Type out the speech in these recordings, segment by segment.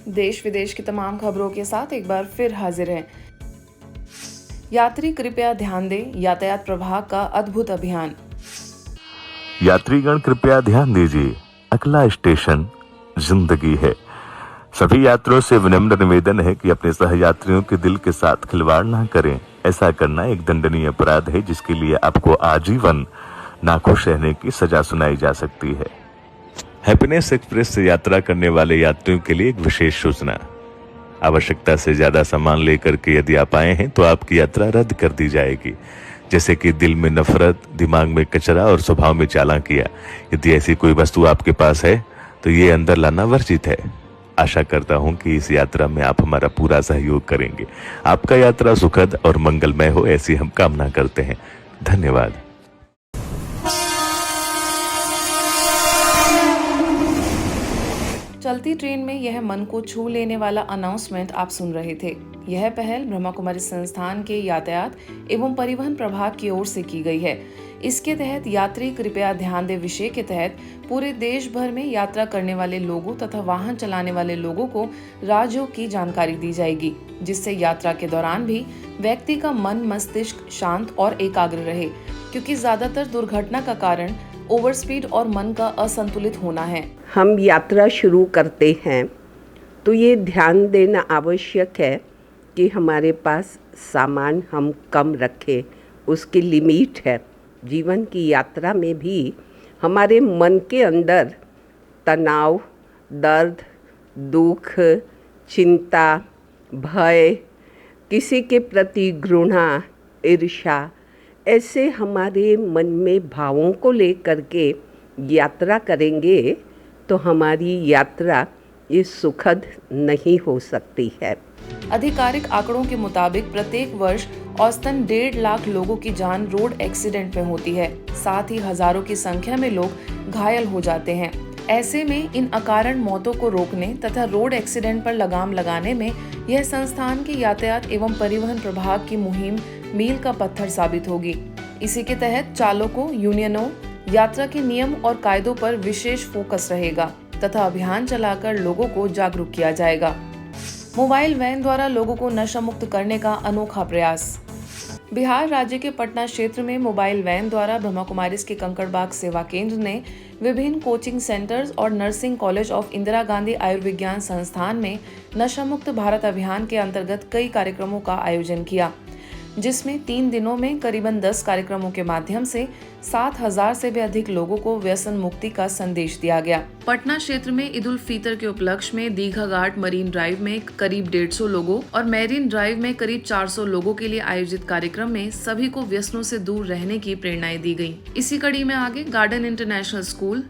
देश विदेश की तमाम खबरों के साथ एक बार फिर हाजिर हैं। यात्री कृपया ध्यान दें, यातायात प्रभाग का अद्भुत अभियान। यात्रीगण कृपया ध्यान दीजिए, अगला स्टेशन जिंदगी है। सभी यात्रियों से विनम्र निवेदन है कि अपने सहयात्रियों के दिल के साथ खिलवाड़ ना करें। ऐसा करना एक दंडनीय अपराध है जिसके लिए आपको आजीवन नाखुश रहने की सजा सुनाई जा सकती है। हैप्पीनेस एक्सप्रेस से यात्रा करने वाले यात्रियों के लिए एक विशेष सूचना। आवश्यकता से ज्यादा सामान लेकर के यदि आप आए हैं तो आपकी यात्रा रद्द कर दी जाएगी। जैसे कि दिल में नफरत, दिमाग में कचरा और स्वभाव में चालाकियां। यदि ऐसी कोई वस्तु आपके पास है तो ये अंदर लाना वर्जित है। आशा करता हूं कि इस यात्रा में आप हमारा पूरा सहयोग करेंगे। आपका यात्रा सुखद और मंगलमय हो, ऐसी हम कामना करते हैं। धन्यवाद। चलती ट्रेन में यह मन को छू लेने वाला अनाउंसमेंट आप सुन रहे थे। यह पहल ब्रह्मा कुमारी संस्थान के यातायात एवं परिवहन प्रभाग की ओर से की गई है। इसके तहत यात्री कृपया ध्यान दें विषय के तहत पूरे देश भर में यात्रा करने वाले लोगों तथा वाहन चलाने वाले लोगों को राजयोग की जानकारी दी जाएगी, जिससे यात्रा के दौरान भी व्यक्ति का मन मस्तिष्क शांत और एकाग्र रहे, क्योंकि ज्यादातर दुर्घटना का कारण ओवर स्पीड और मन का असंतुलित होना है। हम यात्रा शुरू करते हैं तो ये ध्यान देना आवश्यक है कि हमारे पास सामान हम कम रखें, उसकी लिमिट है। जीवन की यात्रा में भी हमारे मन के अंदर तनाव, दर्द, दुख, चिंता, भय, किसी के प्रति घृणा, ईर्ष्या, ऐसे हमारे मन में भावों को लेकर के यात्रा करेंगे तो हमारी यात्रा ये सुखद नहीं हो सकती है। आधिकारिक आंकड़ों के मुताबिक प्रत्येक वर्ष औसतन 1.5 लाख लोगों की जान रोड एक्सीडेंट में होती है। साथ ही हजारों की संख्या में लोग घायल हो जाते हैं। ऐसे में इन अकारण मौतों को रोकने तथा रोड एक्सीडेंट पर लगाम लगाने में यह संस्थान के यातायात एवं परिवहन प्रभाग की मुहिम मील का पत्थर साबित होगी। इसी के तहत चालकों, यूनियनों, यात्रा के नियम और कायदों पर विशेष फोकस रहेगा तथा अभियान चलाकर लोगों को जागरूक किया जाएगा। मोबाइल वैन द्वारा लोगों को नशा मुक्त करने का अनोखा प्रयास। बिहार राज्य के पटना क्षेत्र में मोबाइल वैन द्वारा ब्रह्मा कुमारीज के कंकड़बाग सेवा केंद्र ने विभिन्न कोचिंग सेंटर्स और nursing college of Indira Gandhi Ayurvigyan संस्थान में नशा मुक्त भारत अभियान के अंतर्गत कई कार्यक्रमों का आयोजन किया, जिसमें 3 दिनों में करीबन 10 कार्यक्रमों के माध्यम से 7,000 से भी अधिक लोगों को व्यसन मुक्ति का संदेश दिया गया। पटना क्षेत्र में ईद उल फितर के उपलक्ष्य में दीघा घाट मरीन ड्राइव में करीब 150 लोगों और मैरीन ड्राइव में करीब 400 लोगों के लिए आयोजित कार्यक्रम में सभी को व्यसनों से दूर रहने की प्रेरणाएं दी गयी। इसी कड़ी में आगे garden international school,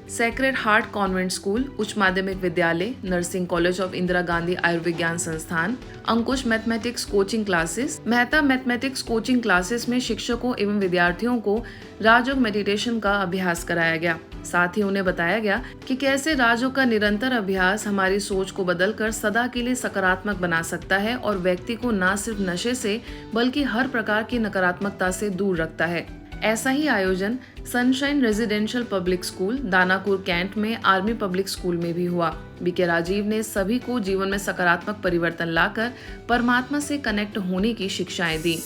sacred heart convent school, उच्च माध्यमिक विद्यालय, nursing college of Indira Gandhi Ayurvigyan Sansthan, Ankush mathematics coaching classes, Mehta mathematics coaching classes में शिक्षकों एवं विद्यार्थियों को राजयोग मेडिटेशन का अभ्यास कराया गया। साथ ही उन्हें बताया गया कि कैसे राजयोग का निरंतर अभ्यास हमारी सोच को बदलकर सदा के लिए सकारात्मक बना सकता है और व्यक्ति को न सिर्फ नशे से बल्कि हर प्रकार की नकारात्मकता से दूर रखता है। ऐसा ही आयोजन Sunshine Residential Public School, Danapur Cantt में आर्मी पब्लिक स्कूल में भी हुआ। बीके राजीव ने सभी को जीवन में सकारात्मक परिवर्तन लाकर परमात्मा से कनेक्ट होने की शिक्षाएं दी।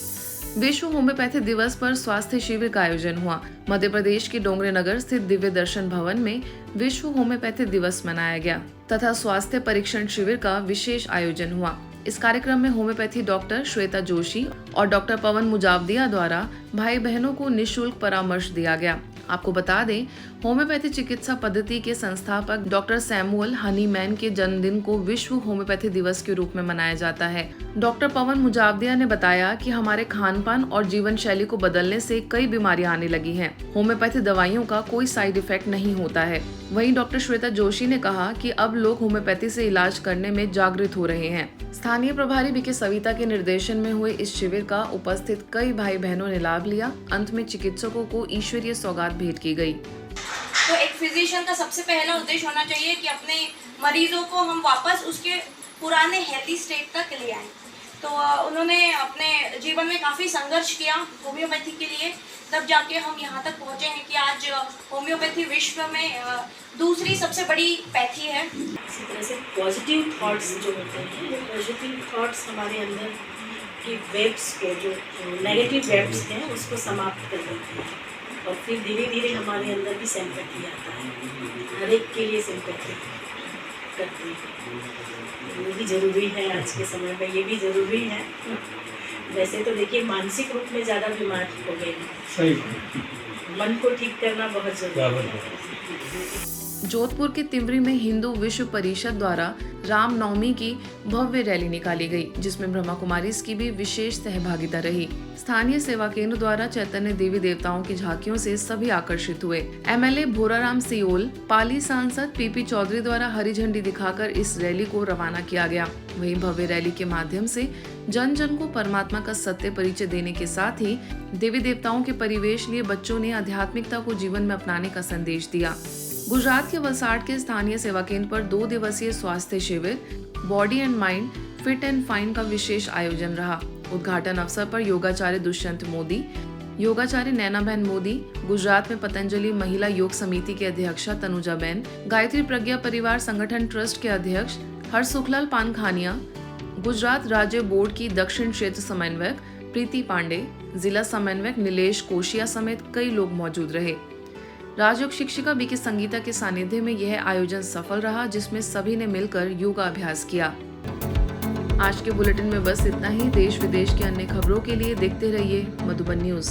विश्व होम्योपैथी दिवस पर स्वास्थ्य शिविर का आयोजन हुआ। मध्य प्रदेश के डोंगरे नगर स्थित दिव्य दर्शन भवन में विश्व होम्योपैथी दिवस मनाया गया तथा स्वास्थ्य परीक्षण शिविर का विशेष आयोजन हुआ। इस कार्यक्रम में होम्योपैथी डॉक्टर श्वेता जोशी और डॉक्टर पवन मुजावदिया द्वारा भाई बहनों को निःशुल्क परामर्श दिया गया। आपको बता दें, होम्योपैथी चिकित्सा पद्धति के संस्थापक डॉक्टर सैमुअल हनीमैन के जन्मदिन को विश्व होम्योपैथी दिवस के रूप में मनाया जाता है। डॉक्टर पवन मुजावदिया ने बताया कि हमारे खान पान और जीवन शैली को बदलने से कई बीमारियां आने लगी हैं। होम्योपैथी दवाइयों का कोई साइड इफेक्ट नहीं होता है। वहीं डॉक्टर श्वेता जोशी ने कहा कि अब लोग होम्योपैथी से इलाज करने में जागृत हो रहे हैं। स्थानीय प्रभारी बीके सविता के निर्देशन में हुए इस शिविर का उपस्थित कई भाई बहनों ने लाभ लिया। अंत में चिकित्सकों को ईश्वरीय सौगात भेंट की गई। तो एक फिजिशियन का सबसे पहला उद्देश्य होना चाहिए कि अपने मरीजों को हम वापस उसके पुराने हेल्दी स्टेट तक ले आएं। तो उन्होंने अपने जीवन में काफ़ी संघर्ष किया होम्योपैथी के लिए, तब जाके हम यहाँ तक पहुँचे हैं कि आज होम्योपैथी विश्व में दूसरी सबसे बड़ी पैथी है। इसी तरह से पॉजिटिव थॉट्स जो होते हैं, वो पॉजिटिव थॉट्स हमारे अंदर की वेब्स को, जो नेगेटिव वेब्स हैं, उसको समाप्त कर देते हैं और फिर धीरे धीरे हमारे अंदर भी सिंपैथी आता है, हर एक के लिए सिंपैथी करते हैं। ये भी ज़रूरी है, आज के समय में ये भी ज़रूरी है। वैसे तो देखिए मानसिक रूप में ज़्यादा बीमार हो गए हैं, सही मन को ठीक करना बहुत ज़रूरी है। जोधपुर के तिमरी में हिंदू विश्व परिषद द्वारा रामनवमी की भव्य रैली निकाली गई, जिसमें ब्रह्मा कुमारीज की भी विशेष सहभागिता रही। स्थानीय सेवा केंद्र द्वारा चैतन्य देवी देवताओं की झांकियों से सभी आकर्षित हुए। एमएलए भोराराम सियोल, पाली सांसद पीपी चौधरी द्वारा हरी झंडी दिखाकर इस रैली को रवाना किया गया। वहीं भव्य रैली के माध्यम से जन जन को परमात्मा का सत्य परिचय देने के साथ ही देवी देवताओं के परिवेश लिए बच्चों ने आध्यात्मिकता को जीवन में अपनाने का संदेश दिया। गुजरात के वलसाड के स्थानीय सेवा केंद्र पर 2 दिवसीय स्वास्थ्य शिविर body and mind fit and fine का विशेष आयोजन रहा। उद्घाटन अवसर पर योगाचार्य दुष्यंत मोदी, योगाचार्य नैनाबेन मोदी, गुजरात में पतंजलि महिला योग समिति के अध्यक्षा तनुजाबेन, गायत्री प्रज्ञा परिवार संगठन ट्रस्ट के अध्यक्ष हरसुखलाल पानखानिया, गुजरात राज्य बोर्ड की दक्षिण क्षेत्र समन्वयक प्रीति पांडे, जिला समन्वयक नीलेश कोशिया समेत कई लोग मौजूद रहे। राजयोग शिक्षिका बीके संगीता के सानिध्य में यह आयोजन सफल रहा, जिसमें सभी ने मिलकर योगा अभ्यास किया। आज के बुलेटिन में बस इतना ही। देश विदेश की अन्य खबरों के लिए देखते रहिए मधुबन न्यूज।